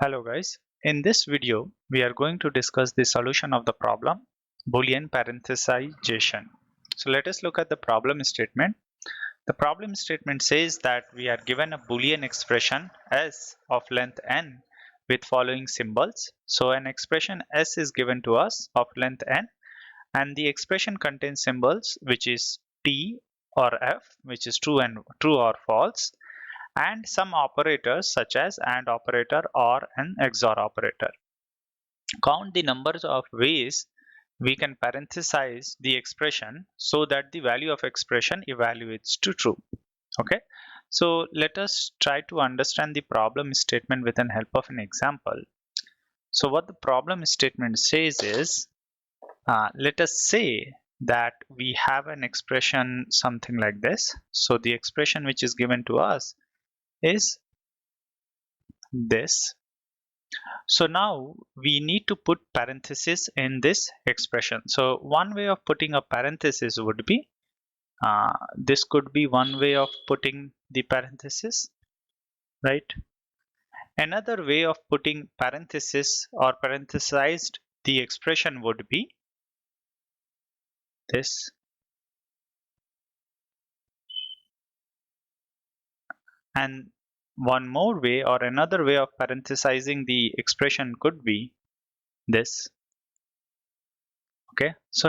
Hello guys, in this video we are going to discuss the solution of the problem Boolean Parenthesization. So let us look at the problem statement. The problem statement says that we are given a Boolean expression s of length n with following symbols. So an expression s is given to us of length n and the expression contains symbols which is t or f, which is true or false, and some operators such as AND operator or an XOR operator. Count the numbers of ways we can parenthesize the expression so that the value of expression evaluates to true. Okay, so let us try to understand the problem statement with the help of an example. So what the problem statement says is, let us say that we have an expression something like this. So the expression which is given to us is this. So now we need to put parenthesis in this expression. So one way of putting a parenthesis would be, this could be one way of putting the parenthesis, right? Another way of putting parenthesis or parenthesized the expression would be this. And one more way or another way of parenthesizing the expression could be this. Okay, so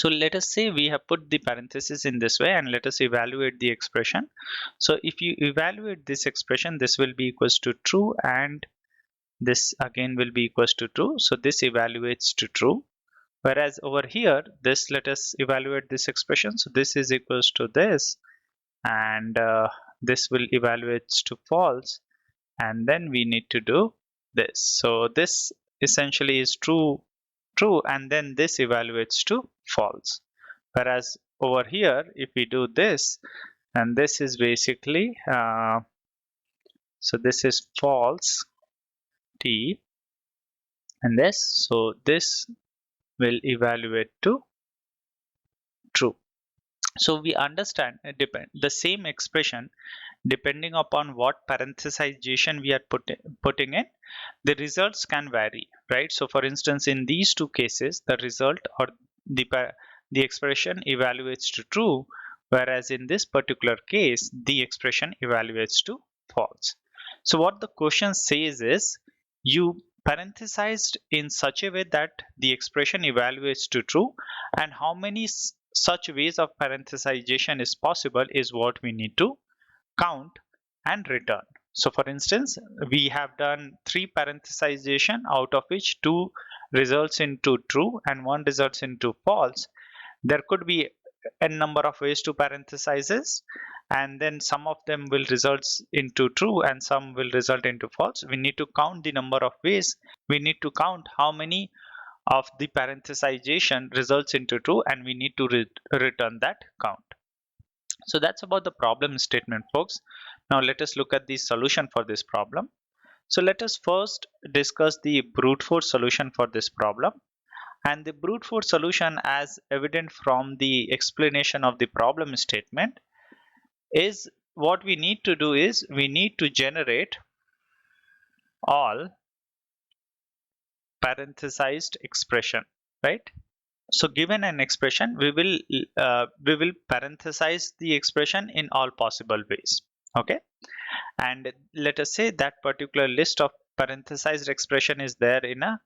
let us say we have put the parenthesis in this way and let us evaluate the expression. So if you evaluate this expression, this will be equals to true and this again will be equals to true. So this evaluates to true. Whereas over here, this, let us evaluate this expression. So this is equals to this and this will evaluates to false, and then we need to do this. So this essentially is true, and then this evaluates to false. Whereas over here, if we do this, and this is basically, so this is false t, and this, so this will evaluate to true. So we understand the same expression, depending upon what parenthesization we are putting in, the results can vary, right? So for instance, in these two cases, the result or the expression evaluates to true, whereas in this particular case, the expression evaluates to false. So what the question says is, you parenthesized in such a way that the expression evaluates to true, and how many such ways of parenthesization is possible is what we need to count and return. So for instance, we have done 3 parenthesization, out of which 2 results into true and 1 results into false. There could be a number of ways to parenthesizes, and then some of them will result into true and some will result into false. We need to count the number of ways. We need to count how many of the parenthesization results into true, and we need to return that count. So that's about the problem statement, folks. Now let us look at the solution for this problem. So let us first discuss the brute force solution for this problem. And the brute force solution, as evident from the explanation of the problem statement, is what we need to do is we need to generate all parenthesized expression, right? So given an expression, we will parenthesize the expression in all possible ways. Okay, and let us say that particular list of parenthesized expression is there in a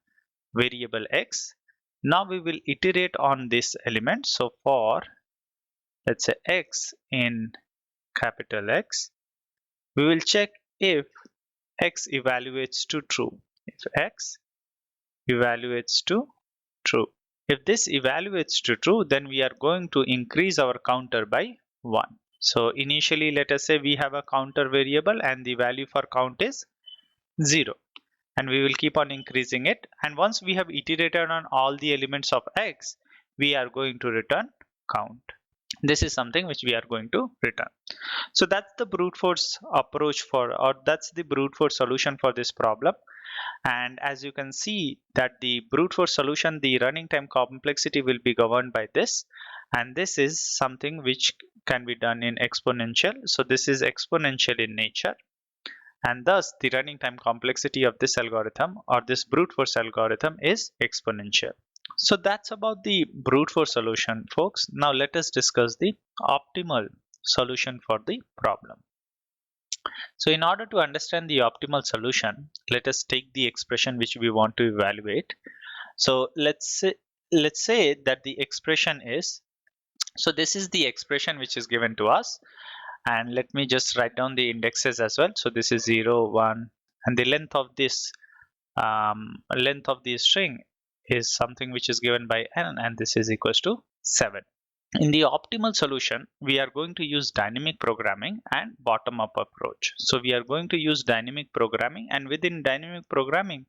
variable x. Now we will iterate on this element. So for, let's say, x in capital X, we will check if x evaluates to true. If x evaluates to true. If this evaluates to true, then we are going to increase our counter by 1. So initially, let us say we have a counter variable and the value for count is 0. And we will keep on increasing it. And once we have iterated on all the elements of x, we are going to return count. This is something which we are going to return. So that's the brute force approach for, or that's the brute force solution for this problem. And as you can see that the brute force solution, the running time complexity will be governed by this, and this is something which can be done in exponential. So this is exponential in nature, and thus the running time complexity of this algorithm or this brute force algorithm is exponential. So that's about the brute force solution, folks. Now let us discuss the optimal solution for the problem. So in order to understand the optimal solution, let us take the expression which we want to evaluate. So let's say that the expression is, so this is the expression which is given to us, and let me just write down the indexes as well. So this is 0, 1, and the length of this string is something which is given by n, and this is equals to 7. In the optimal solution, we are going to use dynamic programming and bottom-up approach. So we are going to use dynamic programming, and within dynamic programming,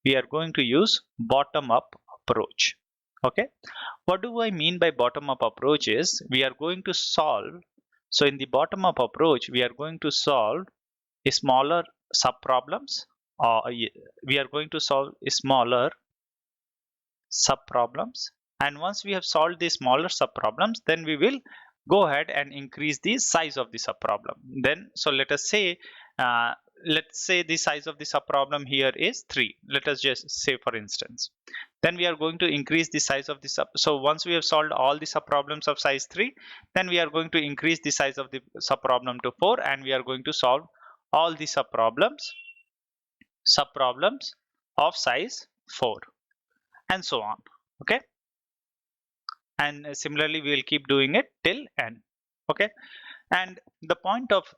we are going to use bottom-up approach. Okay, what do I mean by bottom-up approach is we are going to solve. So in the bottom-up approach, we are going to solve smaller subproblems, or we are going to solve smaller subproblems, and once we have solved the smaller subproblems, then we will go ahead and increase the size of the subproblem. Then, so let us say the size of the subproblem here is 3. Let us just say, for instance, then we are going to increase the size of the so once we have solved all the subproblems of size 3, then we are going to increase the size of the subproblem to 4, and we are going to solve all the subproblems of size 4, and so on. Okay, and similarly we will keep doing it till n. Okay, and the point of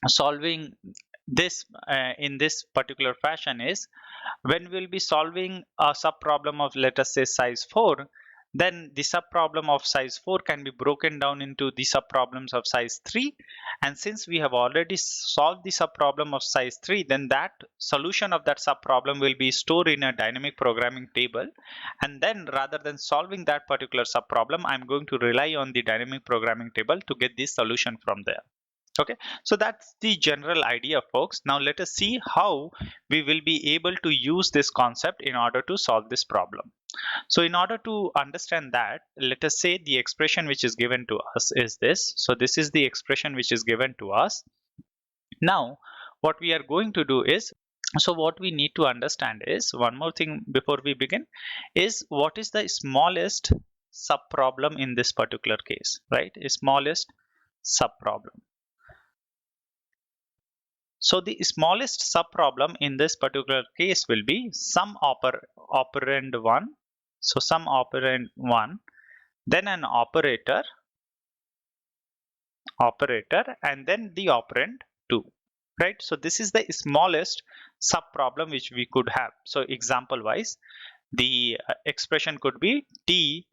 solving this in this particular fashion is when we'll be solving a subproblem of, let us say, size 4, then the subproblem of size 4 can be broken down into the subproblems of size 3, and since we have already solved the subproblem of size 3, then that solution of that subproblem will be stored in a dynamic programming table, and then rather than solving that particular subproblem, I'm going to rely on the dynamic programming table to get the solution from there. Okay, so that's the general idea, folks. Now let us see how we will be able to use this concept in order to solve this problem. So in order to understand that, let us say the expression which is given to us is this. So this is the expression which is given to us. Now what we are going to do is, so what we need to understand is, one more thing before we begin, is what is the smallest subproblem in this particular case, right? Smallest subproblem. So the smallest subproblem in this particular case will be some operand 1. So some operand 1, then an operator, and then the operand 2. Right? So this is the smallest subproblem which we could have. So example wise, the expression could be T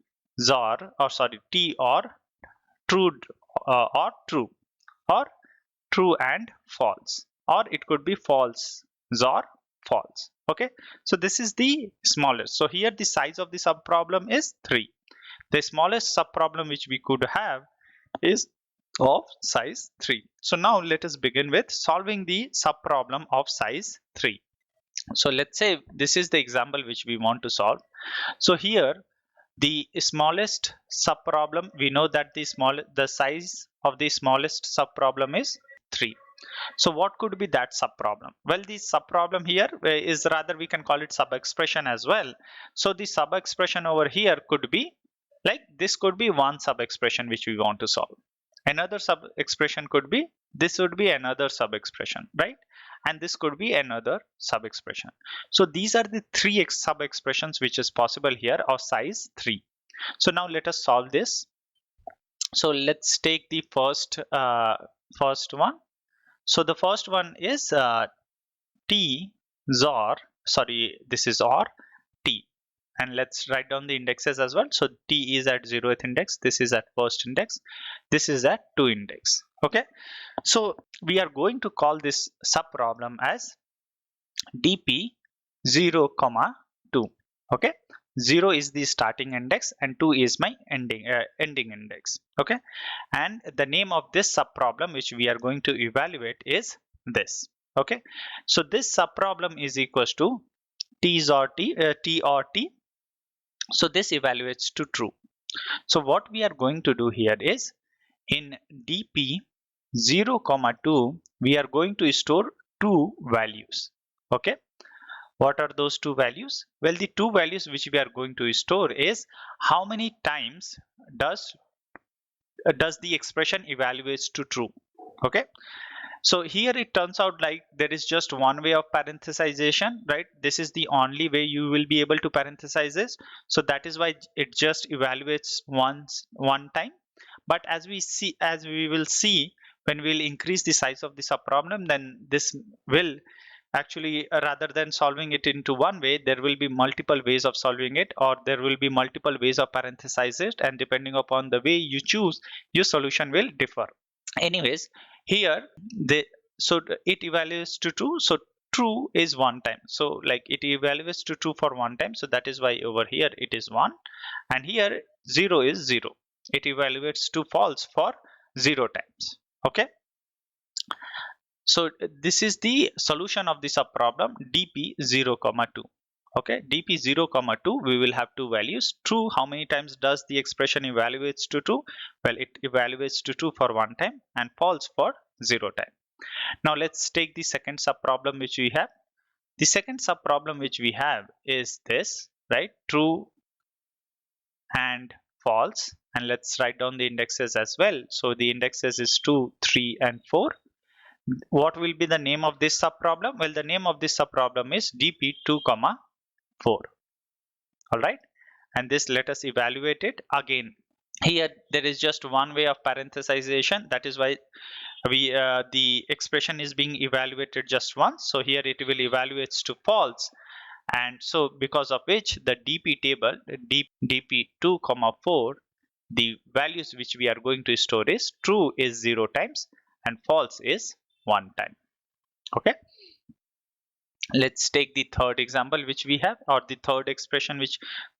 or true or true, or true and false, or it could be false or false. Okay, so this is the smallest. So here the size of the subproblem is 3. The smallest subproblem which we could have is of size 3. So now let us begin with solving the subproblem of size 3. So let's say this is the example which we want to solve. So here the smallest subproblem, we know that the size of the smallest subproblem is 3. So what could be that subproblem? Well, the subproblem here is, rather we can call it sub-expression as well. So the sub-expression over here could be like this, could be one sub-expression which we want to solve. Another sub-expression could be, this would be another sub-expression, right? And this could be another sub-expression. So these are the 3 sub-expressions which is possible here of size 3. So now let us solve this. So let's take the first one. So the first one is T XOR, sorry, this is OR T. And let's write down the indexes as well. So T is at 0th index, this is at first index, this is at 2 index. Okay, so we are going to call this subproblem as DP 0, 2. Okay, 0 is the starting index and 2 is my ending index. Okay, and the name of this subproblem which we are going to evaluate is this. Okay, so this subproblem is equals to T or T. So this evaluates to true. So what we are going to do here is in DP 0, 2, we are going to store two values. Okay, what are those two values? Well, the two values which we are going to store is how many times does the expression evaluates to true. Okay, so here it turns out like there is just one way of parenthesization, right? This is the only way you will be able to parenthesize this. So that is why it just evaluates one time. But as we will see, when we'll increase the size of the subproblem, then this will actually, rather than solving it into one way, there will be multiple ways of solving it, or there will be multiple ways of parenthesize it, and depending upon the way you choose, your solution will differ. Anyways, here it evaluates to true, so true is one time, so like it evaluates to true for one time, so that is why over here it is 1, and here 0 is 0. It evaluates to false for 0 times. Okay, so this is the solution of the subproblem dp 0 comma 2. Okay, dp 0 comma 2, we will have two values. True, how many times does the expression evaluates to true? Well, it evaluates to true for one time, and false for 0 time. Now let's take the second subproblem which we have. The second subproblem which we have is this, right? True and false, and let's write down the indexes as well. So the indexes is 2, 3 and 4. What will be the name of this subproblem? Well, the name of this subproblem is dp2 comma 4. All right, and this, let us evaluate it again. Here there is just one way of parenthesization, that is why the expression is being evaluated just once. So here it will evaluates to false, and so because of which the dp table dp2 comma 4, the values which we are going to store is true is 0 times and false is 1 time. Okay, let's take the third example which we have, or the third expression,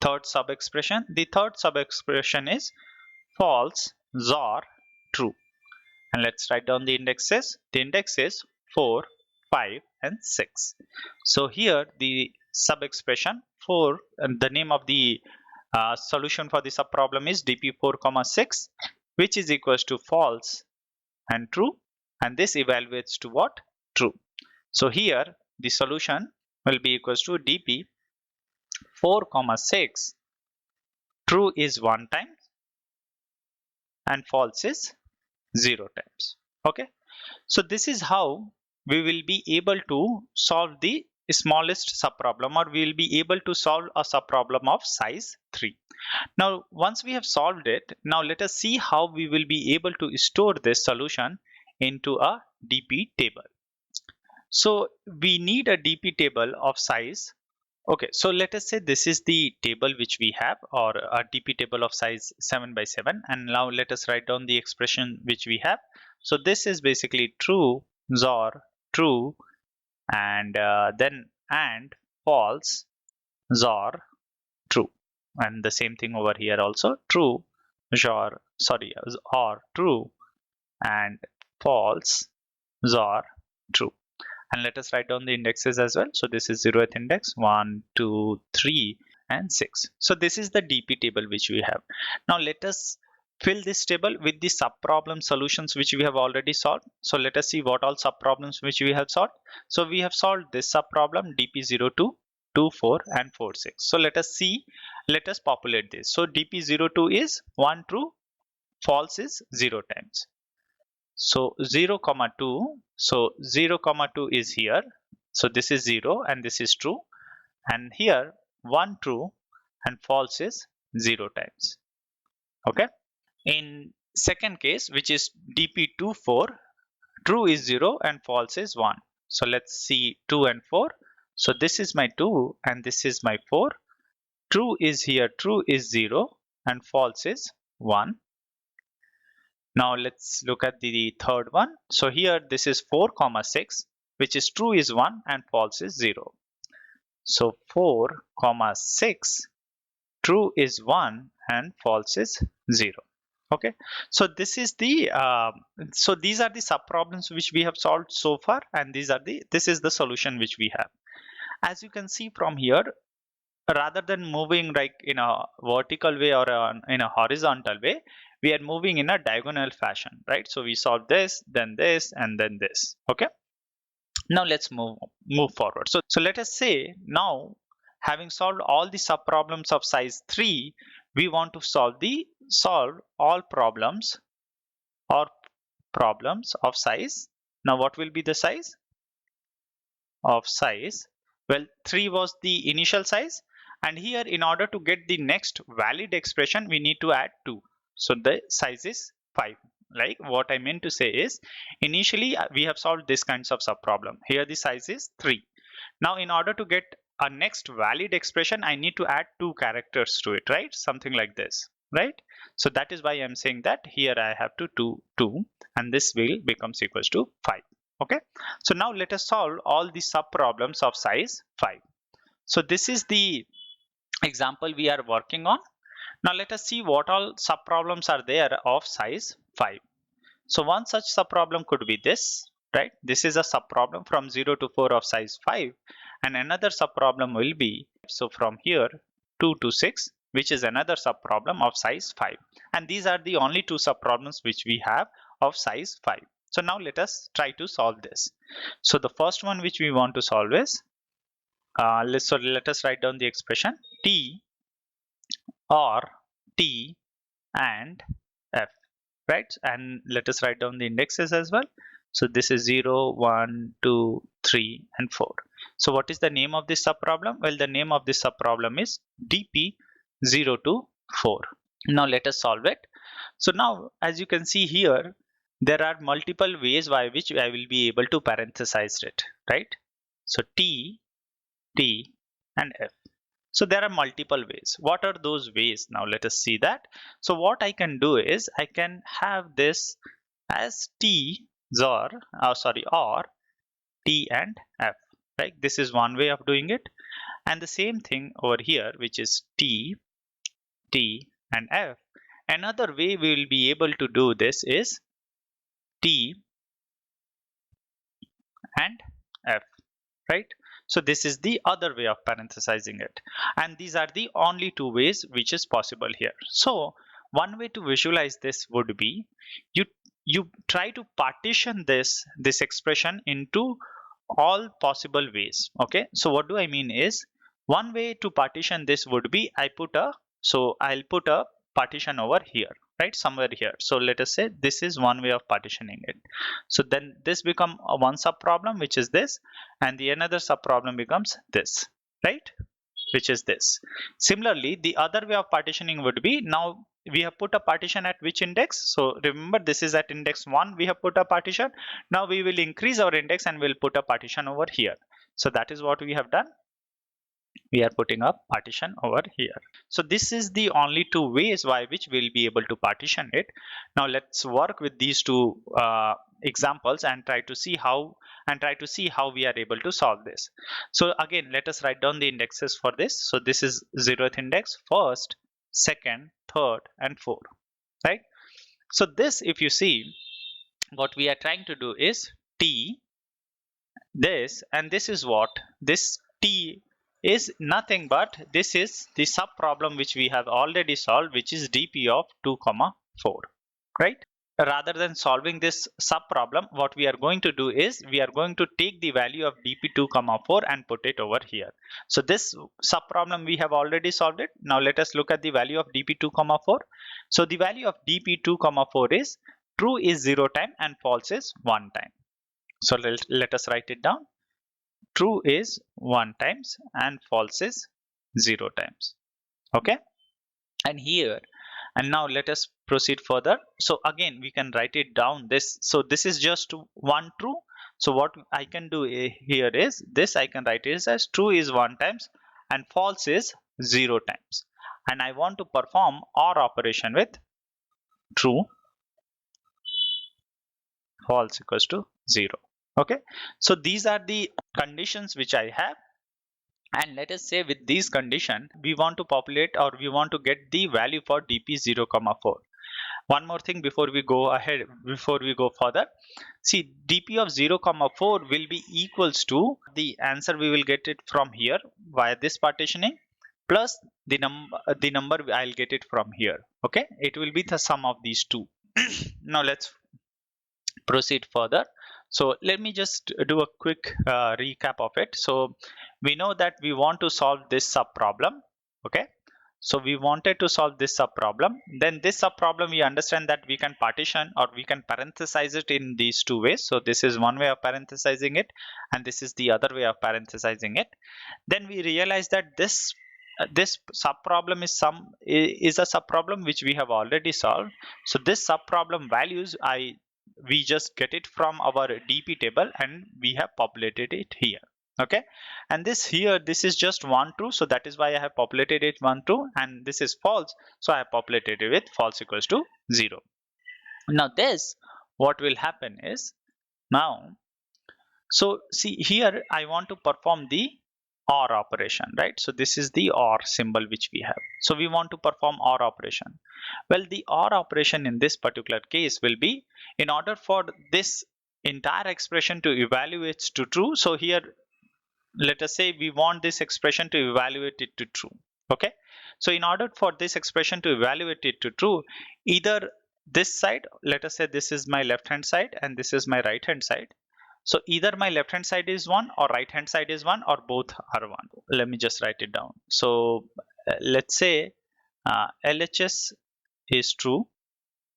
third sub expression. The third sub expression is false or true, and let's write down the indexes. The index is 4, 5 and 6. So here the sub expression 4, and the name of the solution for the subproblem is dp4 comma 6, which is equals to false and true, and this evaluates to what? True. So here the solution will be equals to dp4 comma 6, true is 1 time and false is 0 times. Okay, so this is how we will be able to solve the smallest subproblem, or we will be able to solve a subproblem of size 3. Now once we have solved it, now let us see how we will be able to store this solution into a dp table. So we need a dp table of size. Okay, so let us say this is the table which we have, or a dp table of size 7 by 7, and now let us write down the expression which we have. So this is basically true or true, and then and false or true, and the same thing over here also, true or true and false or true. And let us write down the indexes as well. So this is 0th index, 1, 2, 3 and 6. So this is the dp table which we have. Now let us fill this table with the subproblem solutions which we have already solved. So let us see what all subproblems which we have solved. So we have solved this subproblem dp02, 2, 4 and 4, 6. So let us populate this. So dp02 is 1 true, false is 0 times. So 0 comma 2, so 0 comma 2 is here, so this is 0 and this is true, and here 1 true and false is 0 times. Okay, in second case, which is dp24, true is 0 and false is 1. So let's see 2 and 4. So this is my 2 and this is my 4. True is here, true is 0 and false is 1. Now let's look at the third one. So here this is 4 comma 6, which is true is 1 and false is 0. So 4 comma 6, true is 1 and false is 0. Okay, so this is the so these are the subproblems which we have solved so far, and this is the solution which we have. As you can see from here, rather than moving like in a vertical way or in a horizontal way, we are moving in a diagonal fashion, right? So we solve this, then this and then this. Okay, Now let's move forward. So let us say now, having solved all the subproblems of size 3, we want to solve all problems or problems of size. Now what will be the size of size? Well, 3 was the initial size, and here in order to get the next valid expression we need to add 2. So the size is 5. Like what I meant to say is, initially we have solved this kinds of subproblem. Here the size is 3. Now in order to get a next valid expression I need to add 2 characters to it, right? Something like this, right? So that is why I'm saying that here I have to do 2 and this will becomes equals to 5. Okay, so now let us solve all the subproblems of size 5. So this is the example we are working on. Now let us see what all subproblems are there of size 5. So one such subproblem could be this, right? This is a subproblem from 0 to 4 of size 5, and another subproblem will be, so from here 2 to 6, which is another subproblem of size 5. And these are the only two subproblems which we have of size 5. So now let us try to solve this. So the first one which we want to solve is, let us write down the expression T or T and F, right? And let us write down the indexes as well. So this is 0, 1, 2, 3, and 4. So what is the name of this subproblem? Well, the name of this subproblem is DP 0 to 4. Now let us solve it. So now, as you can see here, there are multiple ways by which I will be able to parenthesize it, right? So T, T, and F. So there are multiple ways. What are those ways? Now let us see that. So what I can do is I can have this as T or T and F, right? This is one way of doing it. And the same thing over here, which is T, T, and F. Another way we will be able to do this is T and F, right? So this is the other way of parenthesizing it. And these are the only two ways which is possible here. So one way to visualize this would be, you try to partition this expression into all possible ways. Okay, so what do I mean is, one way to partition this would be I'll put a partition over here, right, somewhere here. So let us say this is one way of partitioning it. So then this become a one sub problem, which is this, and the another sub problem becomes this, right, which is this. Similarly, the other way of partitioning would be, now we have put a partition at which index? So remember, this is at index 1 we have put a partition. Now we will increase our index and we'll put a partition over here. So that is what we have done. We are putting a partition over here. So this is the only two ways by which we'll be able to partition it. Now let's work with these two examples and try to see how we are able to solve this. So again, let us write down the indexes for this. So this is 0th index, first, second, third, and fourth, right? So this, if you see, what we are trying to do is T, this, and this is what? This T is nothing but this is the sub problem which we have already solved, which is dp of 2, 4, right? Rather than solving this sub problem, what we are going to do is we are going to take the value of dp2, 4 and put it over here. So this sub problem we have already solved it. Now let us look at the value of dp2, 4. So the value of dp2, 4 is true is 0 time and false is 1 time. So let us write it down. True is 1 times and false is 0 times. Okay, and here, and now let us proceed further. So again we can write it down this. So this is just one true. So what I can do here is this, I can write it as true is 1 times and false is 0 times, and I want to perform OR operation with true, false equals to 0. Okay, so these are the conditions which I have, and let us say with these condition we want to populate, or we want to get the value for dp 0, 4. One more thing before we go ahead, before we go further, see dp of 0, 4 will be equals to the answer we will get it from here via this partitioning plus the number I'll get it from here. Okay, it will be the sum of these two. Now let's proceed further. So let me just do a quick recap of it. So we know that we want to solve this sub problem. Okay. So we wanted to solve this sub problem. Then this sub problem, we understand that we can partition or we can parenthesize it in these two ways. So this is one way of parenthesizing it, and this is the other way of parenthesizing it. Then we realize that this sub problem is a sub problem which we have already solved. So this sub problem values we just get it from our DP table and we have populated it here. Okay, and this is just one true, so that is why I have populated it one true, and this is false, so I have populated it with false equals to 0. Now this, what will happen is, now, so see here I want to perform the OR operation, right? So this is the OR symbol which we have. So we want to perform OR operation. Well, the OR operation in this particular case will be, in order for this entire expression to evaluate to true, so here let us say we want this expression to evaluate it to true. Okay, so in order for this expression to evaluate it to true, either this side, let us say this is my left hand side and this is my right hand side. So either my left hand side is 1 or right hand side is 1, or both are 1. Let me just write it down. So let's say LHS is true,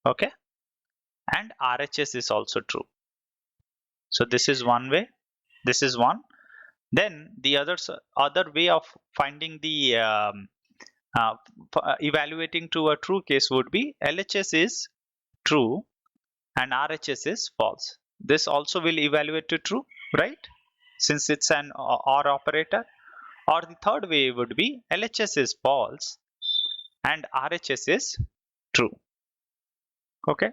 okay, and RHS is also true. So this is one way, this is one. Then the other way of finding the evaluating to a true case would be LHS is true and RHS is false. This also will evaluate to true, right? Since it's an OR operator. Or the third way would be LHS is false and RHS is true. Okay.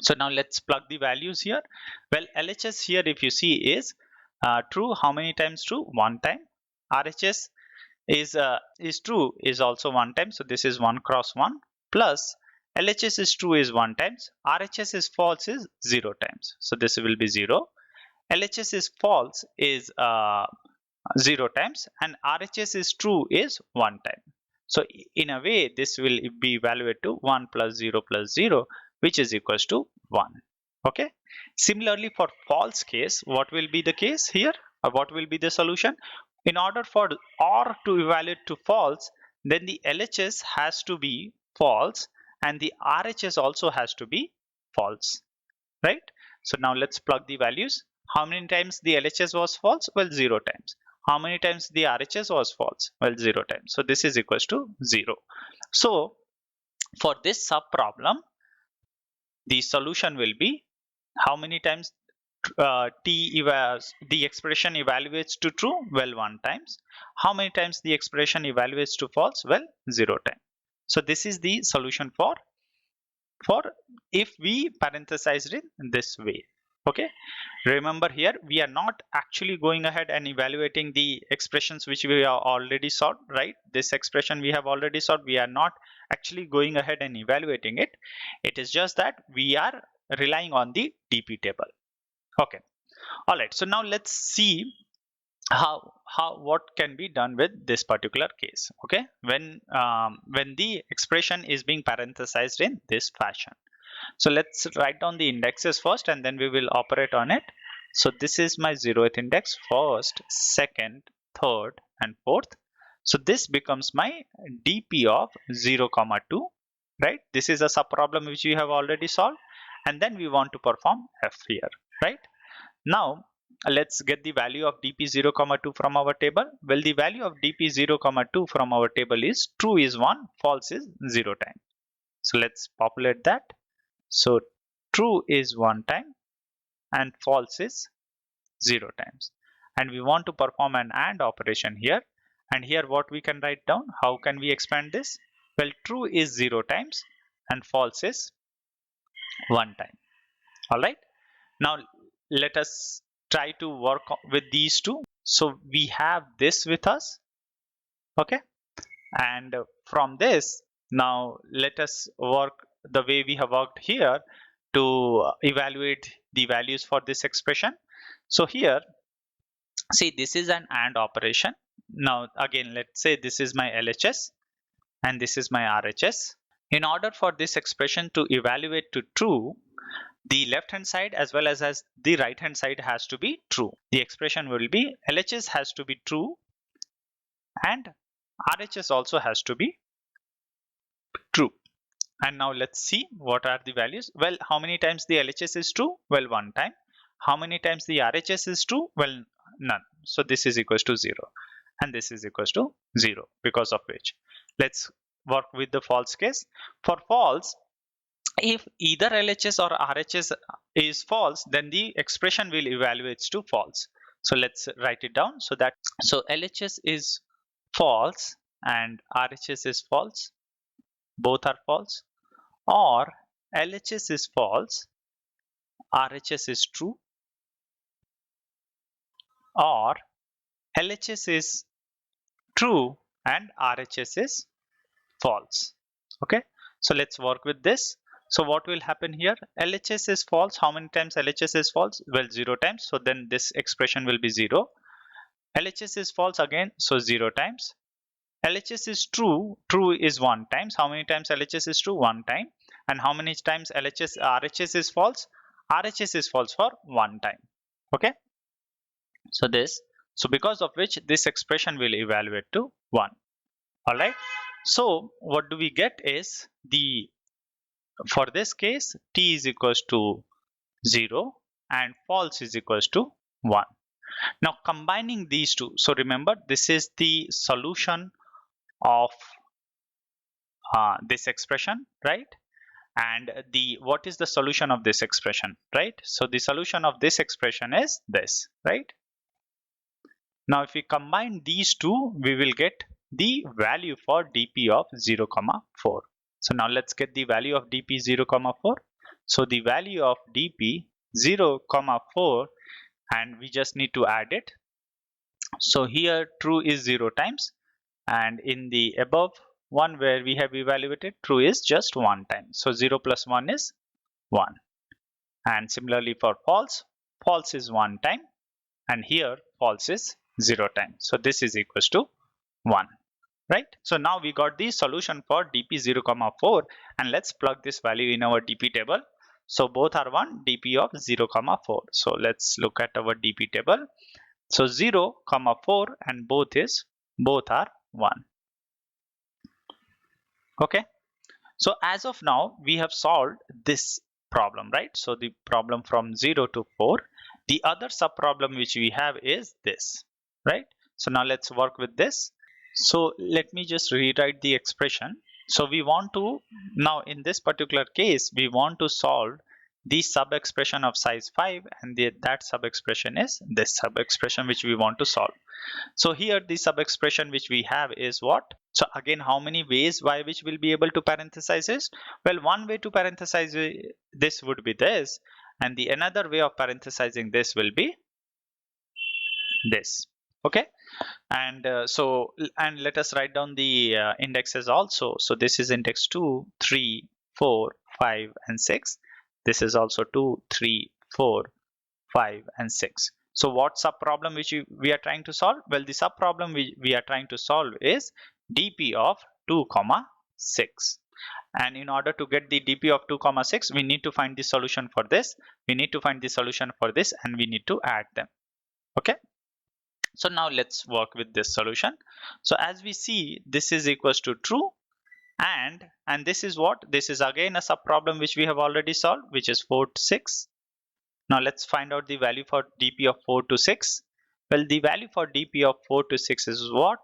So now let's plug the values here. Well, LHS here, if you see, is true. How many times true? One time. RHS is true is also one time. So this is 1 cross 1 plus LHS is true is 1 times. RHS is false is 0 times. So this will be 0. LHS is false is 0 times, and RHS is true is 1 time. So in a way, this will be evaluated to 1 plus 0 plus 0, which is equals to 1. Okay. Similarly, for false case, what will be the case here? Or what will be the solution? In order for OR to evaluate to false, then the LHS has to be false and the RHS also has to be false, right? So now let's plug the values. How many times the LHS was false? Well, 0 times. How many times the RHS was false? Well, 0 times. So this is equals to 0. So for this sub problem, the solution will be, how many times the expression evaluates to true? Well, 1 times. How many times the expression evaluates to false? Well, 0 times. So this is the solution for if we parenthesized it in this way. Okay, remember here we are not actually going ahead and evaluating the expressions which we have already solved, right? This expression we have already solved, we are not actually going ahead and evaluating it. It is just that we are relying on the DP table. Okay, all right, so now let's see what can be done with this particular case. Okay, when the expression is being parenthesized in this fashion. So let's write down the indexes first and then we will operate on it. So this is my 0th index, first, second, third, and fourth. So this becomes my DP of 0, 2, right? This is a sub problem which we have already solved, and then we want to perform F here, right? Now let's get the value of DP 0, 2 from our table. Well, the value of DP 0, 2 from our table is true is 1, false is 0 times. So let's populate that. So true is 1 time and false is 0 times. And we want to perform an AND operation here. And here what we can write down, how can we expand this? Well, true is 0 times and false is 1 time. All right. Now let us try to work with these two. So we have this with us. Okay. And from this, now let us work the way we have worked here to evaluate the values for this expression. So here, see, this is an AND operation. Now again, let's say this is my LHS and this is my RHS. In order for this expression to evaluate to true, the left hand side as well as the right hand side has to be true. The expression will be LHS has to be true and RHS also has to be true. And now let's see what are the values. Well, how many times the LHS is true? Well, one time. How many times the RHS is true? Well, none. So this is equals to 0 and this is equals to 0, because of which let's work with the false case. For false, if either LHS or RHS is false, then the expression will evaluates to false. So let's write it down. So LHS is false and RHS is false. Both are false. Or LHS is false, RHS is true. Or LHS is true and RHS is false. Okay, so let's work with this. So what will happen here? LHS is false. How many times LHS is false? Well, 0 times. So then this expression will be 0. LHS is false again, so 0 times. LHS is true. True is 1 times. How many times LHS is true? 1 time. And how many times RHS is false? RHS is false for 1 time. Okay. So because of which this expression will evaluate to 1. All right. So what do we get is for this case, T is equals to 0 and false is equals to 1. Now combining these two, so remember this is the solution of this expression, right? And what is the solution of this expression, right? So the solution of this expression is this, right? Now if we combine these two, we will get the value for dp of 0, 4. So now let's get the value of dp 0, 4. So the value of dp 0, 4, and we just need to add it. So here true is 0 times, and in the above one where we have evaluated, true is just 1 time. So 0 plus 1 is 1. And similarly for false, false is 1 time, and here false is 0 times. So this is equals to 1, right? So now we got the solution for dp 0, 4, and let's plug this value in our dp table. So both are 1, dp of 0, 4. So let's look at our dp table. So 0, 4 and both are 1. Okay. So as of now, we have solved this problem, right? So the problem from 0 to 4. The other subproblem which we have is this, right? So now let's work with this. So let me just rewrite the expression. So we want to, now in this particular case, we want to solve the sub expression of size 5, and that sub expression is this sub expression which we want to solve. So here the sub expression which we have is what? So again, how many ways by which we'll be able to parenthesize this? Well, one way to parenthesize this would be this, and the another way of parenthesizing this will be this. Okay. And and let us write down the indexes also. So this is index 2, 3, 4, 5 and 6. This is also 2, 3, 4, 5 and 6. So what sub problem which we are trying to solve? Well, the sub problem we are trying to solve is dp of 2, 6. And in order to get the dp of 2, 6, we need to find the solution for this. We need to find the solution for this, and we need to add them. Okay. So now let's work with this solution. So as we see, this is equals to true, and this is what? This is again a sub problem which we have already solved, which is 4 to 6. Now let's find out the value for dp of 4 to 6. Well, the value for dp of 4 to 6 is what?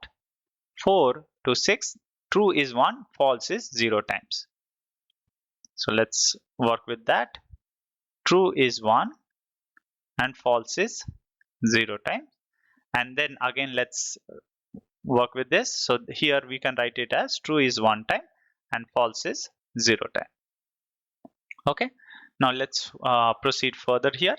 4 to 6. True is 1, false is 0 times. So let's work with that. True is 1 and false is 0 times. And then again let's work with this. So here we can write it as true is 1 time and false is 0 time. Okay. Now let's proceed further here.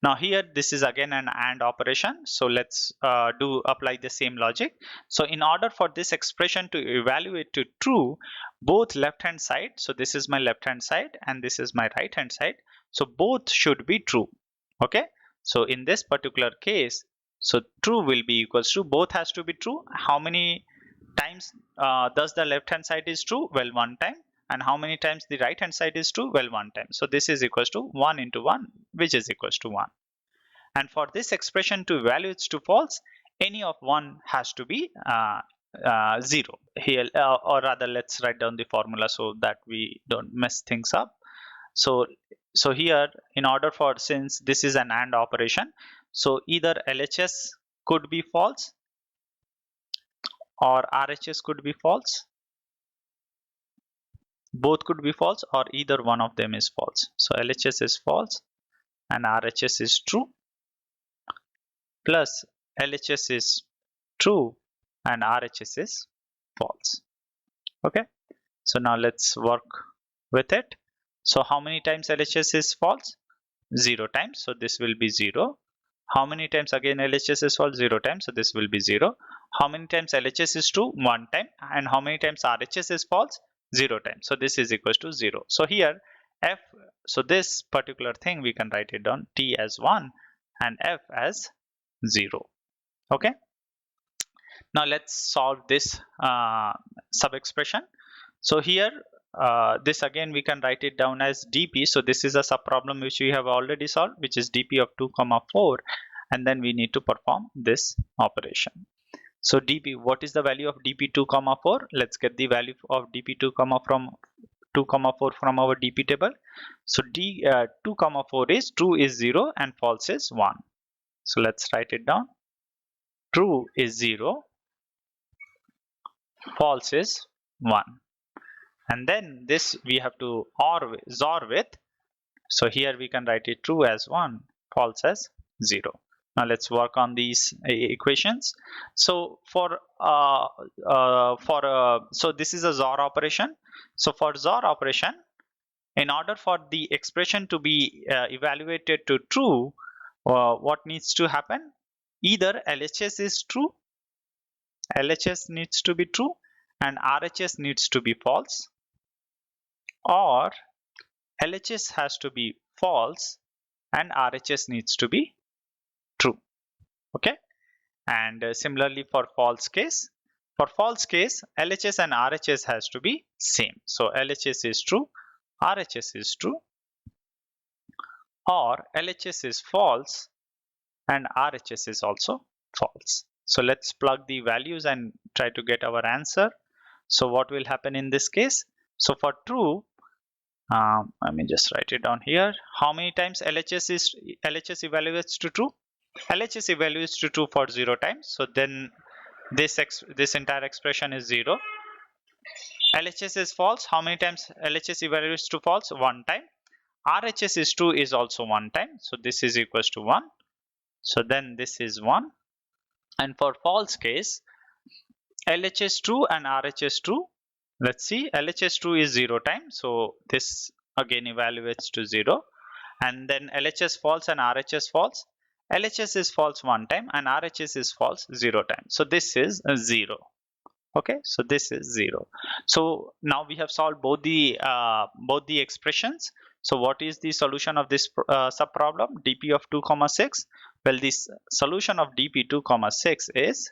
Now here this is again an AND operation. So let's apply the same logic. So in order for this expression to evaluate to true, both left hand side, so this is my left hand side and this is my right hand side, so both should be true. Okay. So in this particular case, so true will be equals to, both has to be true. How many times does the left hand side is true? Well, 1 time. and how many times the right hand side is true? Well, one time. So this is equals to 1 into 1, which is equals to 1. And for this expression to evaluate to false, any of 1 has to be 0 here, or rather let's write down the formula so that we don't mess things up. So here, in order for, since this is an AND operation, so either LHS could be false or RHS could be false. Both could be false, or either one of them is false. So LHS is false and RHS is true, plus LHS is true and RHS is false. Okay, so now let's work with it. So how many times LHS is false? 0 times, so this will be 0. How many times again LHS is false? 0 times, so this will be 0. How many times LHS is true? 1 time. And how many times RHS is false? 0 times, so this is equals to 0. So here F, so this particular thing we can write it down, T as 1 and F as 0. Okay, now let's solve this sub expression. So here this again we can write it down as dp. So this is a sub problem which we have already solved, which is dp of 2 comma 4, and then we need to perform this operation. So dp, what is the value of dp 2 comma 4? Let's get the value of dp 2 comma 4 from our dp table. So 2 comma 4 is true is 0 and false is 1. So let's write it down. True is 0, false is 1. And then this we have to XOR with. So here we can write it true as 1, false as 0. Now let's work on these equations. So so this is a XOR operation. So for XOR operation, in order for the expression to be evaluated to true, what needs to happen? Either LHS is true, LHS needs to be true, and RHS needs to be false, or LHS has to be false and RHS needs to be true. Okay, and similarly for false case, LHS and RHS has to be same. So LHS is true, RHS is true, or LHS is false and RHS is also false. So let's plug the values and try to get our answer. So what will happen in this case? So for true, let me just write it down here. How many times LHS evaluates to true? LHS evaluates to true for 0 times. So then this entire expression is 0. LHS is false. How many times LHS evaluates to false? 1 time. RHS is true is also 1 time. So this is equals to 1. So then this is 1. And for false case, LHS true and RHS true. Let's see, LHS true is 0 times. So this again evaluates to 0. And then LHS false and RHS false. LHS is false 1 time and RHS is false 0 times. So this is 0. Okay, so this is 0. So now we have solved both the expressions. So what is the solution of this sub problem, dp of 2 comma 6? Well, this solution of dp 2 comma 6 is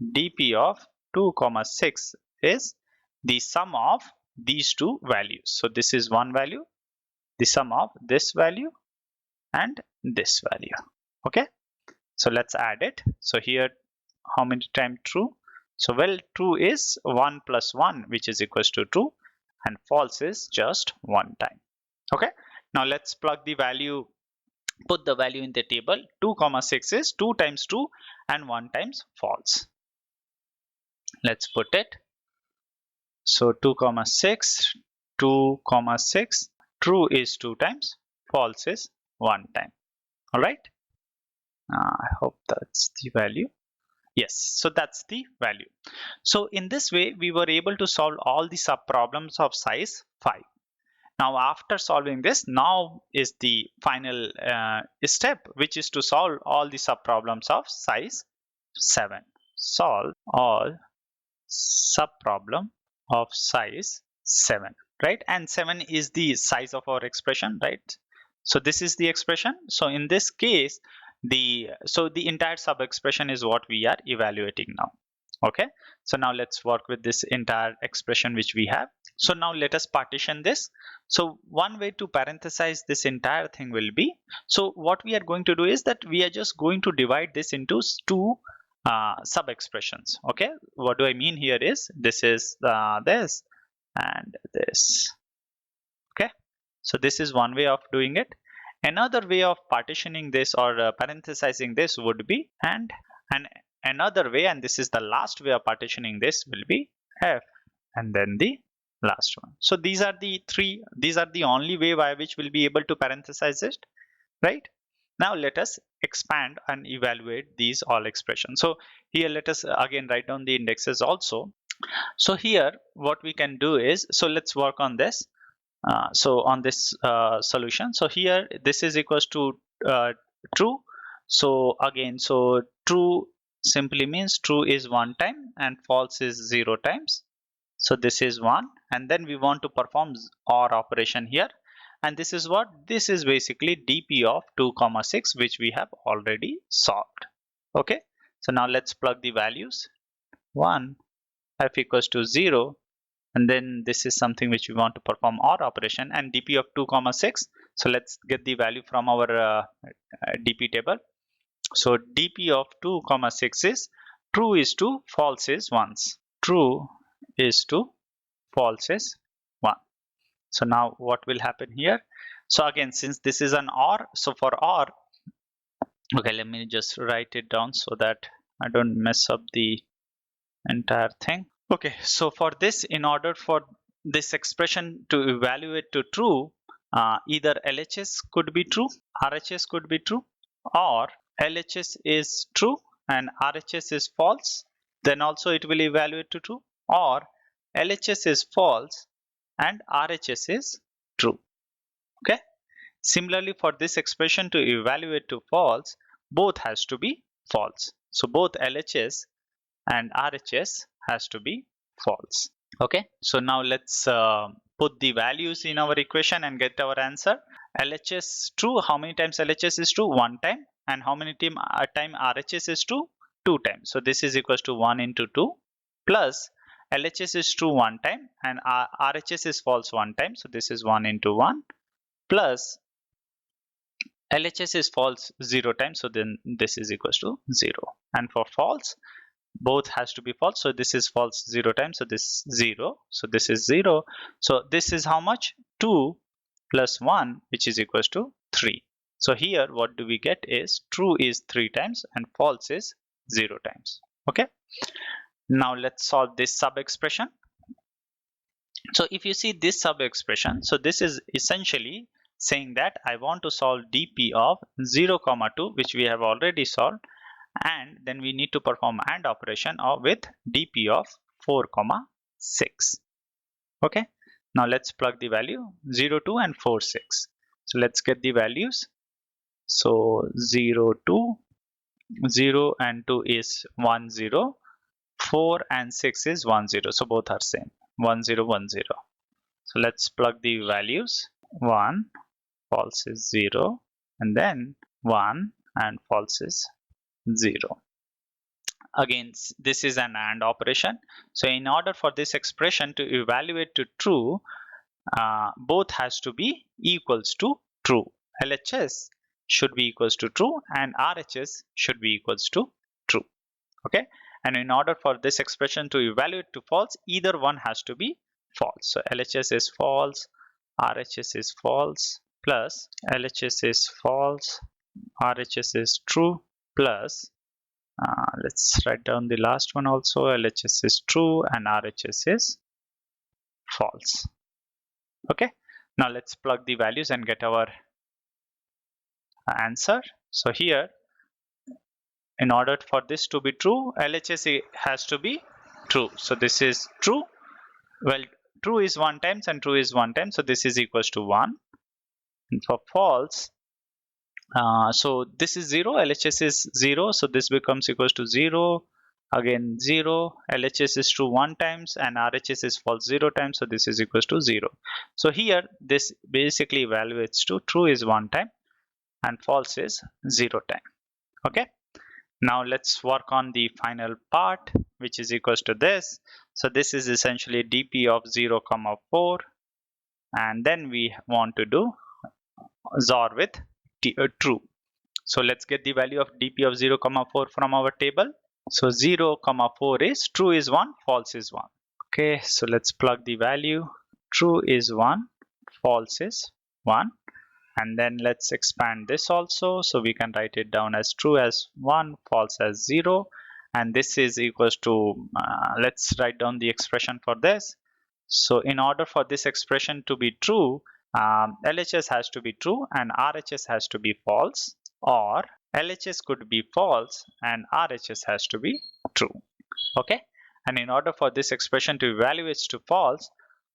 dp of 2 comma 6 is the sum of these two values. So this is one value, the sum of this value and this value. Okay, so let's add it. So here, how many times true? So well, true is 1 plus 1, which is equals to 2, and false is just 1 time. Okay, now let's plug the value, put the value in the table. 2 comma 6 is 2 times 2 and 1 times false. Let's put it. So 2 comma 6, 2 comma 6, true is 2 times, false is 1 time. All right, I hope that's the value. Yes, so that's the value. So in this way, we were able to solve all the sub problems of size 5. Now after solving this, now is the final step, which is to solve all the sub problems of size 7. Solve all sub problem of size 7, right? And 7 is the size of our expression, right? So this is the expression. So in this case, the entire sub expression is what we are evaluating now. Okay, so now let's work with this entire expression which we have. So now let us partition this. So one way to parenthesize this entire thing will be, so what we are going to do is that we are just going to divide this into two sub expressions. Okay, what do I mean here is this is this and this. Okay, so this is one way of doing it. Another way of partitioning this or parenthesizing this would be, and another way, and this is the last way of partitioning this, will be f and then the last one. So these are the three, these are the only way by which we'll be able to parenthesize it, right? Now let us expand and evaluate these all expressions. So here let us again write down the indexes also. So here what we can do is, so let's work on this. So on this solution, so here this is equals to true. So again, so true simply means true is one time and false is 0 times. So this is 1, and then we want to perform OR operation here, and this is what, this is basically dp of 2 comma 6, which we have already solved. Okay, so now let's plug the values. 1, f equals to 0, and then this is something which we want to perform OR operation, and dp of 2 comma 6. So let's get the value from our dp table. So dp of 2 comma 6 is true is 2, false is 1. True is 2, false is 1. So now what will happen here? So again, since this is an OR, so for OR, okay, let me just write it down so that I don't mess up the entire thing. Okay, so for this, in order for this expression to evaluate to true, either LHS could be true, RHS could be true, or LHS is true and RHS is false, then also it will evaluate to true, or LHS is false and RHS is true. Okay, similarly for this expression to evaluate to false, both has to be false. So both LHS and RHS has to be false. Okay, so now let's put the values in our equation and get our answer. LHS true, how many times LHS is true? 1 time. And how many time RHS is true? 2 times. So this is equals to 1 into 2 plus LHS is true 1 time and RHS is false 1 time. So this is 1 into 1 plus LHS is false 0 times. So then this is equals to 0. And for false, both has to be false. So this is false 0 times. So this is 0. So this is 0. So this is how much? 2 plus 1, which is equals to 3. So here what do we get is true is 3 times and false is 0 times. Okay. Now let's solve this sub expression. So if you see this sub expression, so this is essentially saying that I want to solve dp of 0 comma 2, which we have already solved, and then we need to perform AND operation with dp of 4 comma 6. Okay, now let's plug the value 0 2 and 4 6. So let's get the values. So 0 2, 0 and 2 is 1 0, 4 and 6 is 1 0. So both are same, 1 0 1 0. So let's plug the values. 1, false is 0, and then 1 and false is 0. Again, this is an AND operation. So in order for this expression to evaluate to true, both has to be equals to true. LHS should be equals to true and RHS should be equals to true. Okay, and in order for this expression to evaluate to false, either one has to be false. So LHS is false, RHS is false, plus LHS is false, RHS is true, plus let's write down the last one also, LHS is true and RHS is false. Okay, now let's plug the values and get our answer. So here, in order for this to be true, LHS has to be true. So this is true. Well, true is 1 times and true is 1 time. So this is equals to 1. And for false, so this is 0, LHS is 0. So this becomes equals to 0. Again 0, LHS is true 1 times and RHS is false 0 times. So this is equals to 0. So here this basically evaluates to true is 1 time and false is 0 time. Okay. Now let's work on the final part, which is equals to this. So this is essentially dp of 0 comma 4, and then we want to do XOR with true. So let's get the value of dp of 0 comma 4 from our table. So 0 comma 4 is true is 1, false is 1. Okay, so let's plug the value. True is 1, false is 1. And then let's expand this also, so we can write it down as true as 1, false as 0, and this is equals to let's write down the expression for this. So in order for this expression to be true, LHS has to be true and RHS has to be false, or LHS could be false and RHS has to be true. Okay, and in order for this expression to evaluate to false,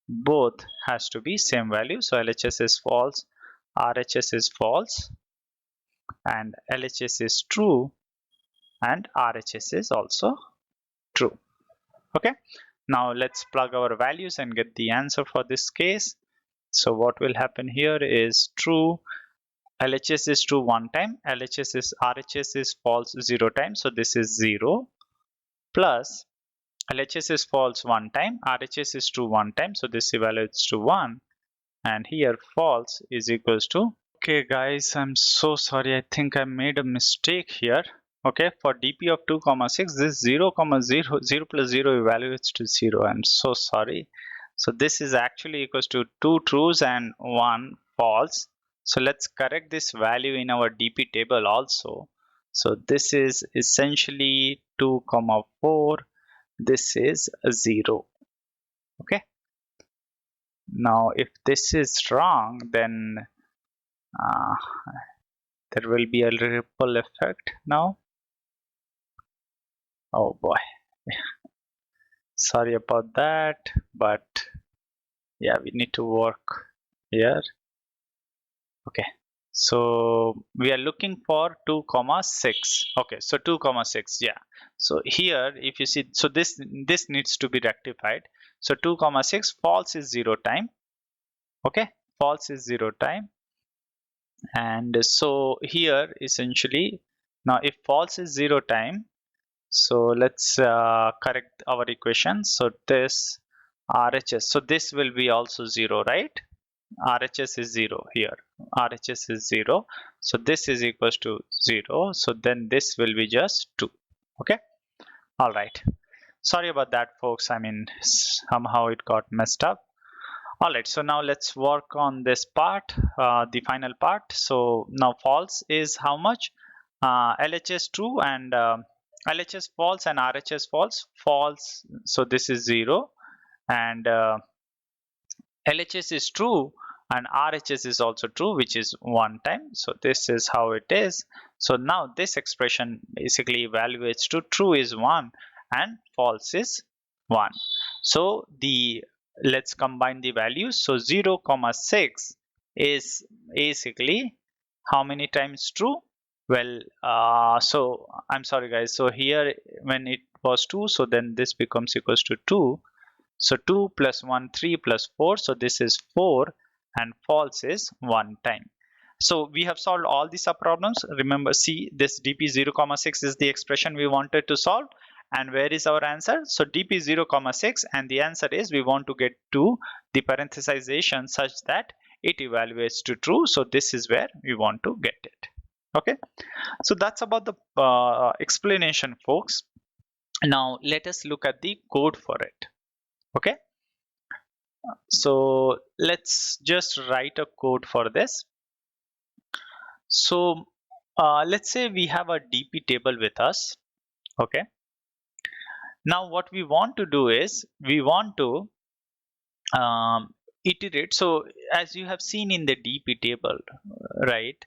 both has to be same value. So LHS is false, RHS is false, and LHS is true, and RHS is also true. Okay, now let's plug our values and get the answer for this case. So what will happen here is true, LHS is true 1 time, RHS is false 0 times, so this is 0, plus LHS is false 1 time, RHS is true 1 time, so this evaluates to 1, and here false is equals to, okay guys, I'm so sorry, I think I made a mistake here. Okay, for dp of 2 comma 6, this 0 comma 0, 0 plus 0 evaluates to 0. I'm so sorry. So this is actually equals to 2 trues and 1 false. So let's correct this value in our dp table also. So this is essentially 2 comma 4, this is a 0. Okay, now if this is wrong, then there will be a ripple effect now. Oh boy, sorry about that, but yeah, we need to work here. Okay, so we are looking for 2 comma 6. Okay, so 2 comma 6, yeah. So here if you see, so this needs to be rectified. So 2 comma 6, false is 0 time. Okay, false is 0 time, and so here essentially, now if false is 0 time, so let's correct our equation. So this RHS, so this will be also 0, right? RHS is 0 here, RHS is 0, so this is equals to 0, so then this will be just 2. Okay, all right, sorry about that folks, I mean somehow it got messed up. All right, so now let's work on this part, the final part. So now false is how much? LHS true and LHS false and RHS false, so this is 0, and LHS is true and RHS is also true, which is 1 time, so this is how it is. So now this expression basically evaluates to true is 1 and false is 1. So let's combine the values. So 0 comma 6 is basically how many times true? Well, so I'm sorry guys, so here when it was 2, so then this becomes equals to 2. So 2 plus 1, 3 plus 4, so this is 4, and false is 1 time. So we have solved all these subproblems. Remember, see, this dp 0 comma 6 is the expression we wanted to solve, and where is our answer? So dp 0 comma 6, and the answer is we want to get to the parenthesization such that it evaluates to true, so this is where we want to get it. Okay, so that's about the explanation folks. Now let us look at the code for it. Okay, so let's just write a code for this. So let's say we have a dp table with us. Okay, now what we want to do is we want to iterate. So as you have seen in the dp table, right?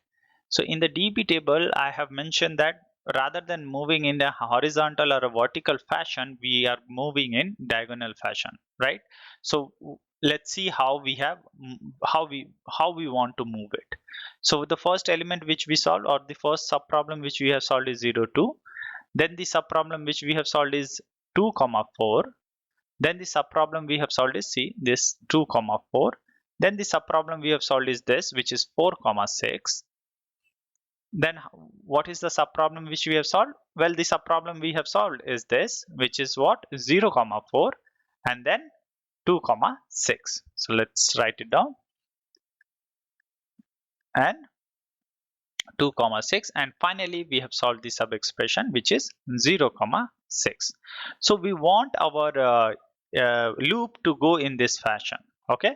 So in the dp table I have mentioned that rather than moving in a horizontal or a vertical fashion, we are moving in diagonal fashion, right? So let's see how we want to move it. So the first element which we solved, or the first subproblem which we have solved, is 0 2. Then the subproblem which we have solved is 2 comma 4. Then the subproblem we have solved is, see, this 2 comma 4. Then the subproblem we have solved is this, which is 4 comma 6. Then what is the subproblem which we have solved? Well, the subproblem we have solved is this, which is what? 0, 4 and then 2, 6. So let's write it down. And 2, 6, and finally we have solved the sub expression which is 0, 6. So we want our loop to go in this fashion. Okay,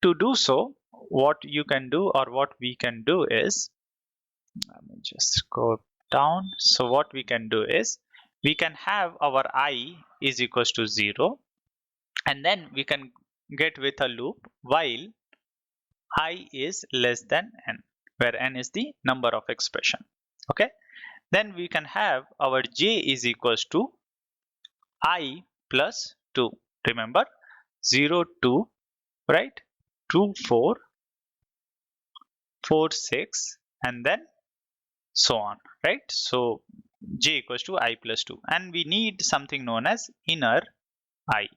to do so, what you can do or what we can do is, let me just go down. So what we can do is, we can have our I is equals to 0, and then we can get with a loop while I is less than n, where n is the number of expression. Okay, then we can have our j is equals to I plus 2. Remember, 0, 2, right? 2, 4, 4, 6, and then so on, right? So j equals to I plus 2, and we need something known as inner I.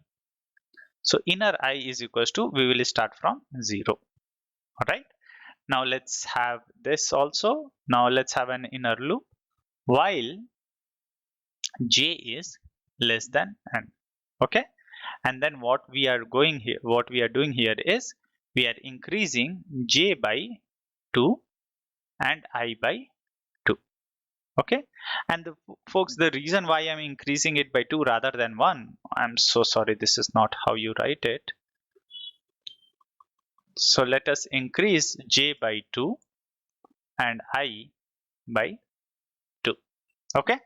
So inner I is equals to, we will start from 0. All right, now let's have this also. Now let's have an inner loop while j is less than n. Okay, and then what we are doing here is, we are increasing j by 2 and I by 2. Okay, and folks, the reason why I'm increasing it by 2 rather than 1, I'm so sorry, this is not how you write it. So let us increase j by 2 and I by 2. Okay,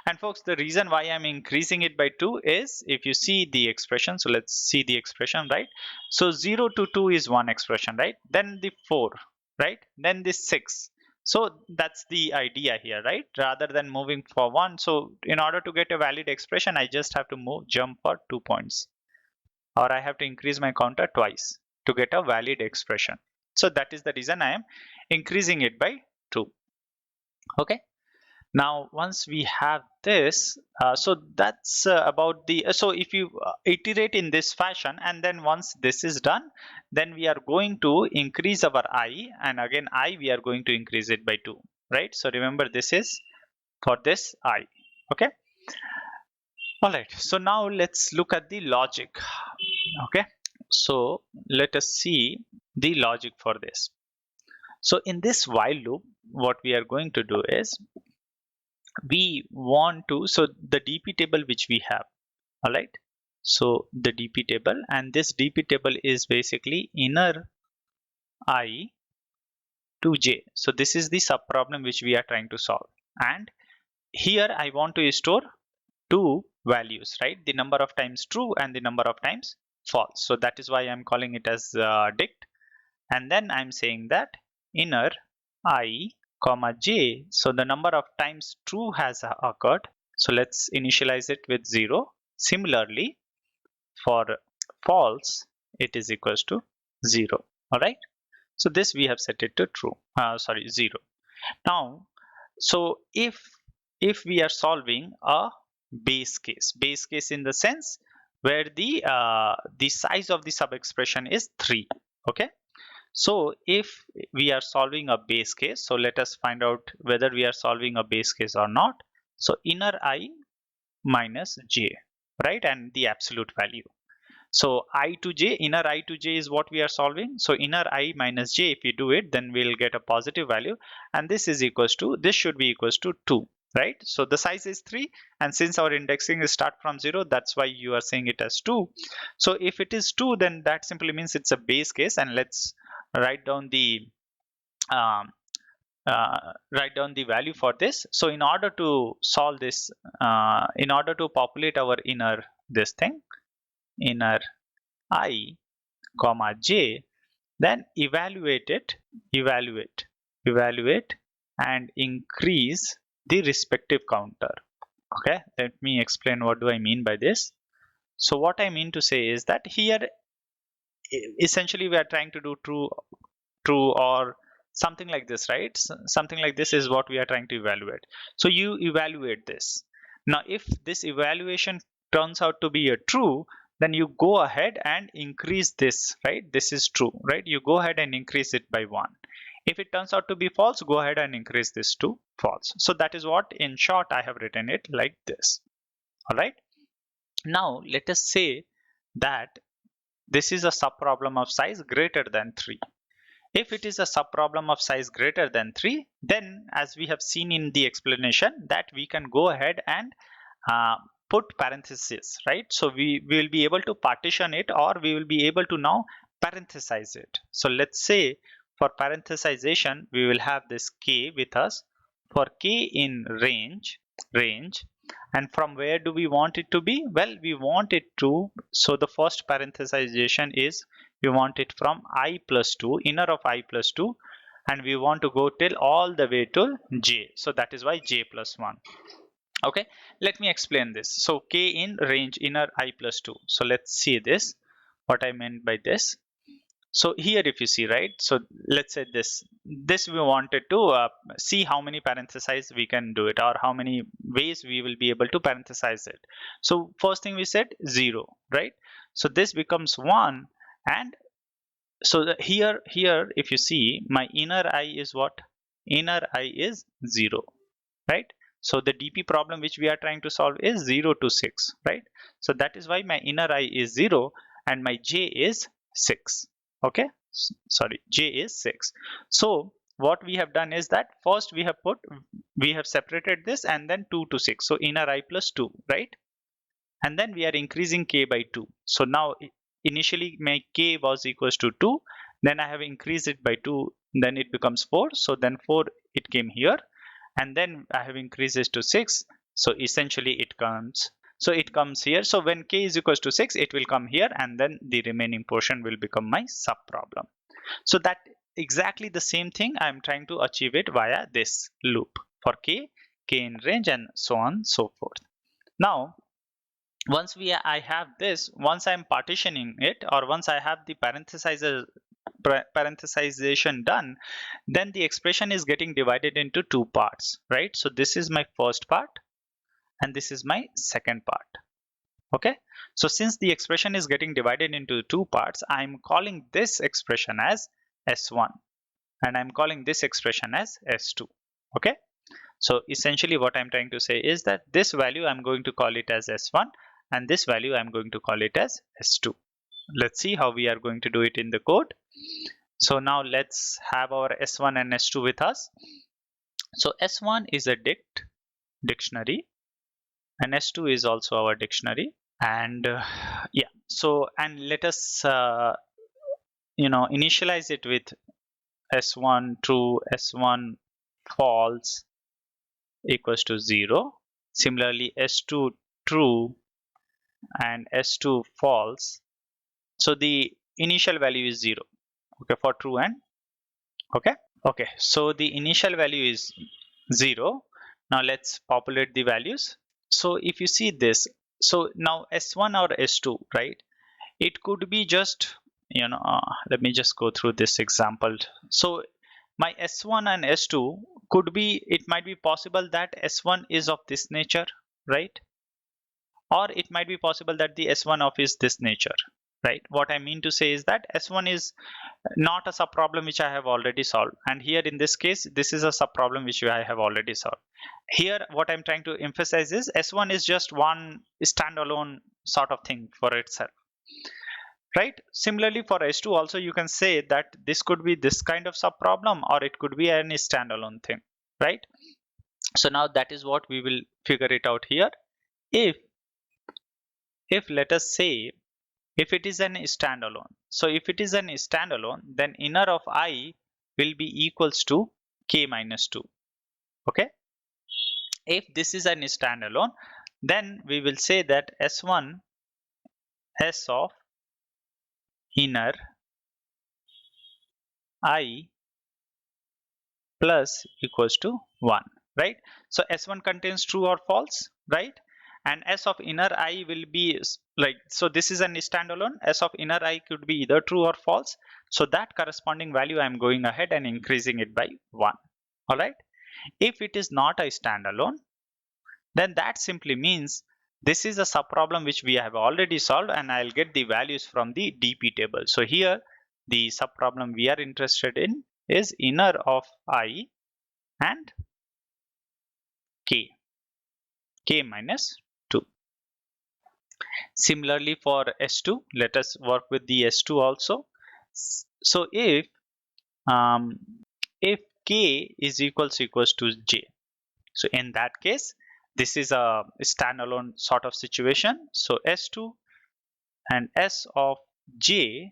and folks, the reason why I'm increasing it by 2 is, if you see the expression, so let's see the expression, right? So 0 to 2 is one expression, right? Then the 4, right? Then the 6. So that's the idea here, right? Rather than moving for 1, so in order to get a valid expression, I just have to jump for 2 points, or I have to increase my counter twice to get a valid expression. So that is the reason I am increasing it by 2. Okay, now once we have this, so that's about the, so if you iterate in this fashion, and then once this is done, then we are going to increase our I, and again I, we are going to increase it by 2, right? So remember, this is for this I. Okay, all right, so now let's look at the logic. Okay, so let us see the logic for this. So in this while loop, what we are going to do is, we want to, so the DP table which we have, all right, so the DP table, and this DP table is basically inner I to j. So this is the sub problem which we are trying to solve, and here I want to store two values, right? The number of times true and the number of times false. So that is why I'm calling it as dict, and then I'm saying that inner I comma j, so the number of times true has occurred, so let's initialize it with 0. Similarly, for false, it is equals to 0. All right, so this we have set it to true, 0. Now, so if we are solving a base case in the sense where the size of the sub expression is 3. Okay, so if we are solving a base case, so let us find out whether we are solving a base case or not. So inner I minus j, right, and the absolute value. So I to j, inner I to j is what we are solving. So inner I minus j, if we do it, then we'll get a positive value, and this is equals to, this should be equals to 2, right? So the size is 3, and since our indexing is start from 0, that's why you are saying it as 2. So if it is 2, then that simply means it's a base case, and let's write down the value for this. So in order to solve this, in order to populate our inner this thing, inner I comma j, then evaluate and increase the respective counter. Okay, let me explain what do I mean by this. So what I mean to say is that here essentially we are trying to do true or something like this, right? Something like this is what we are trying to evaluate. So you evaluate this. Now if this evaluation turns out to be a true, then you go ahead and increase this, right? This is true, right? You go ahead and increase it by 1. If it turns out to be false, go ahead and increase this to false. So that is what, in short, I have written it like this. All right. Now let us say that this is a subproblem of size greater than 3. If it is a subproblem of size greater than 3, then as we have seen in the explanation, that we can go ahead and put parentheses, right? So we will be able to partition it, or we will be able to now parenthesize it. So let's say for parenthesization, we will have this k with us. For k in range, and from where do we want it to be? Well, we want it to, so the first parenthesization is, we want it from I plus 2, inner of I plus 2, and we want to go till all the way to j. So that is why j plus 1. Okay, let me explain this. So k in range inner I plus 2. So let's see this, what I meant by this. So here if you see, right, so let's say this we wanted to see how many parenthesize we can do it, or how many ways we will be able to parenthesize it. So first thing we said 0, right? So this becomes 1, and so here if you see, my inner I is what? Inner I is 0, right? So the DP problem which we are trying to solve is 0 to 6, right? So that is why my inner I is 0 and my j is 6. Okay, sorry, j is 6. So what we have done is that first we have separated this, and then 2 to 6. So inner I plus 2, right? And then we are increasing k by 2. So now initially my k was equals to 2, then I have increased it by 2, then it becomes 4. So then 4, it came here, and then I have increased it to 6. So essentially it comes here. So when k is equals to 6, it will come here, and then the remaining portion will become my sub problem. So that exactly the same thing I am trying to achieve it via this loop for k in range, and so on so forth. Now once I have this, once I'm partitioning it, or once I have the parenthesization done, then the expression is getting divided into two parts, right? So this is my first part, and this is my second part. Okay, so since the expression is getting divided into two parts, I'm calling this expression as S1, and I'm calling this expression as S2. Okay, so essentially what I'm trying to say is that this value I'm going to call it as S1, and this value I'm going to call it as S2. Let's see how we are going to do it in the code. So now let's have our S1 and S2 with us. So S1 is a dictionary, and S2 is also our dictionary. And yeah, so, and let us initialize it with S1 true, S1 false equals to 0. Similarly, S2 true and S2 false. So the initial value is 0, okay, for true and okay. So the initial value is 0. Now let's populate the values. So if you see this, so now S1 or S2, right? It could be just, let me just go through this example. So my S1 and S2 could be, it might be possible that S1 is of this nature, right? Or it might be possible that the S1 of is this nature, right? What I mean to say is that S1 is not a subproblem which I have already solved, and here in this case this is a subproblem which I have already solved. Here what I'm trying to emphasize is S1 is just one standalone sort of thing for itself, right? Similarly for S2 also, you can say that this could be this kind of subproblem, or it could be any standalone thing, right? So now that is what we will figure it out here. If let us say, if it is an standalone, so if it is an standalone, then inner of I will be equals to k minus 2. Okay, if this is an standalone, then we will say that S1 S of inner I plus equals to 1, right? So S1 contains true or false, right? And S of inner I will be like, so this is an standalone. S of inner I could be either true or false. So that corresponding value I'm going ahead and increasing it by 1. All right. If it is not a standalone, then that simply means this is a subproblem which we have already solved, and I'll get the values from the DP table. So here the subproblem we are interested in is inner of I and k minus 2. Similarly for S2, let us work with the S2 also. So um, if k is equals to j, so in that case, this is a standalone sort of situation. So S2 and S of j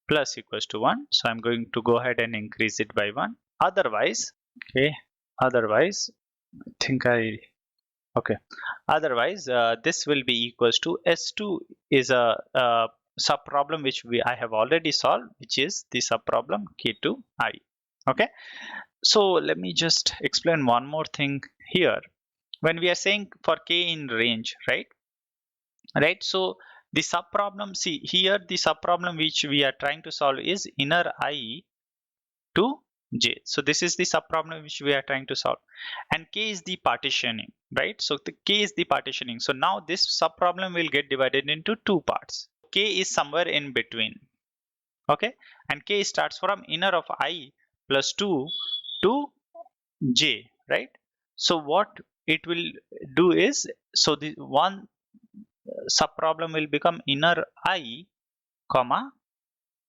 plus equals to 1. So I'm going to go ahead and increase it by 1. Otherwise, okay, otherwise, I think okay. Otherwise, this will be equals to S2 is a sub problem which I have already solved, which is the sub problem K2I. Okay. So let me just explain one more thing here. When we are saying for K in range, right? Right. So the sub problem, see here, the sub problem which we are trying to solve is inner I to j. So this is the subproblem which we are trying to solve, and k is the partitioning, right? So the k is the partitioning. So now this subproblem will get divided into two parts. K is somewhere in between, okay, and k starts from inner of I plus 2 to j, right? So what it will do is, so the one subproblem will become inner I comma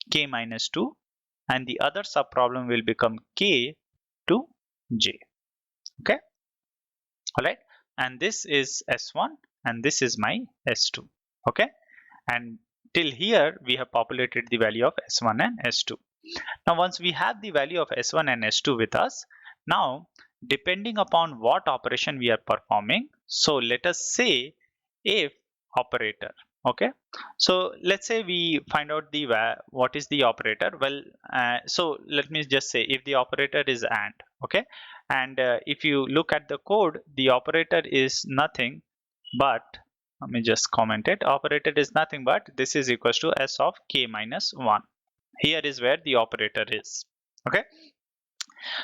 k minus 2, and the other subproblem will become k to j. Okay, all right, and this is S1 and this is my S2. Okay, and till here we have populated the value of S1 and S2. Now once we have the value of S1 and S2 with us, now depending upon what operation we are performing, so let us say if operator. Okay, so let's say we find out the what is the operator. Well, so let me just say if the operator is AND. Okay, and if you look at the code, the operator is nothing but, let me just comment it, operator is nothing but this is equals to S of k minus 1. Here is where the operator is. Okay,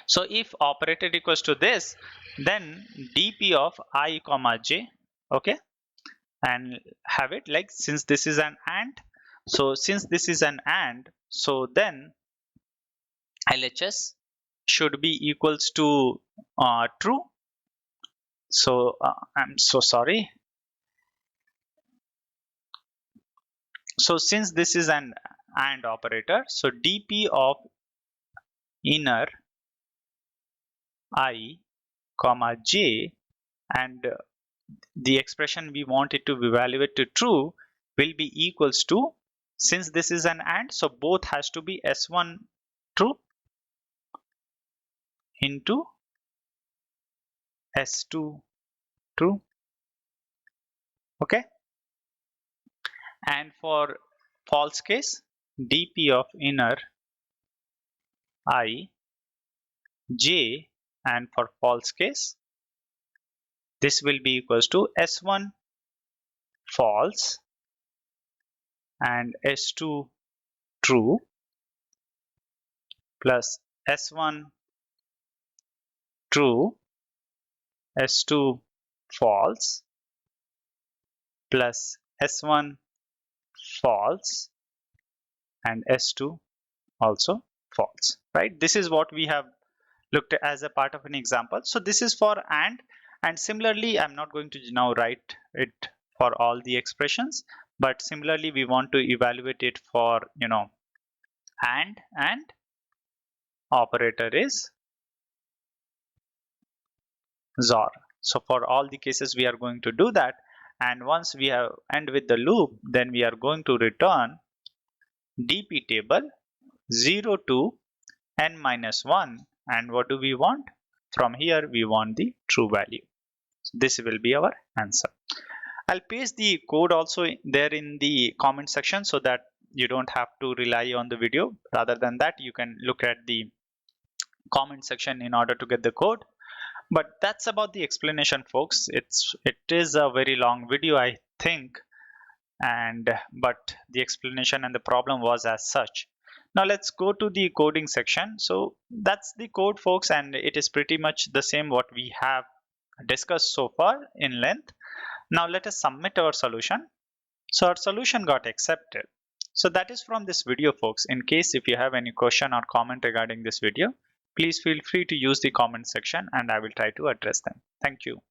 so if operator equals to this, then dp of I comma j, okay, and have it like, since this is an AND, so since this is an AND, so then LHS should be equals to true. So I'm so sorry. So since this is an AND operator, so dp of inner I comma j, and the expression we want it to evaluate to true will be equals to, since this is an AND, so both has to be S1 true into S2 true. Okay, and for false case, dp of inner I j, and for false case this will be equals to S1 false and S2 true plus S1 true, S2 false plus S1 false and S2 also false, right? This is what we have looked at as a part of an example. So this is for and similarly, I'm not going to now write it for all the expressions, but similarly we want to evaluate it for, you know, and operator is XOR. So for all the cases we are going to do that, and once we have end with the loop, then we are going to return dp table 0 to n minus 1, and what do we want? From here we want the true value. So this will be our answer. I'll paste the code also there in the comment section so that you don't have to rely on the video. Rather than that, you can look at the comment section in order to get the code. But that's about the explanation, folks. It is a very long video, I think, and but the explanation and the problem was as such. Now let's go to the coding section. So that's the code, folks, and it is pretty much the same what we have discussed so far in length. Now let us submit our solution. So our solution got accepted. So that is from this video, folks. In case if you have any question or comment regarding this video, please feel free to use the comment section and I will try to address them. Thank you.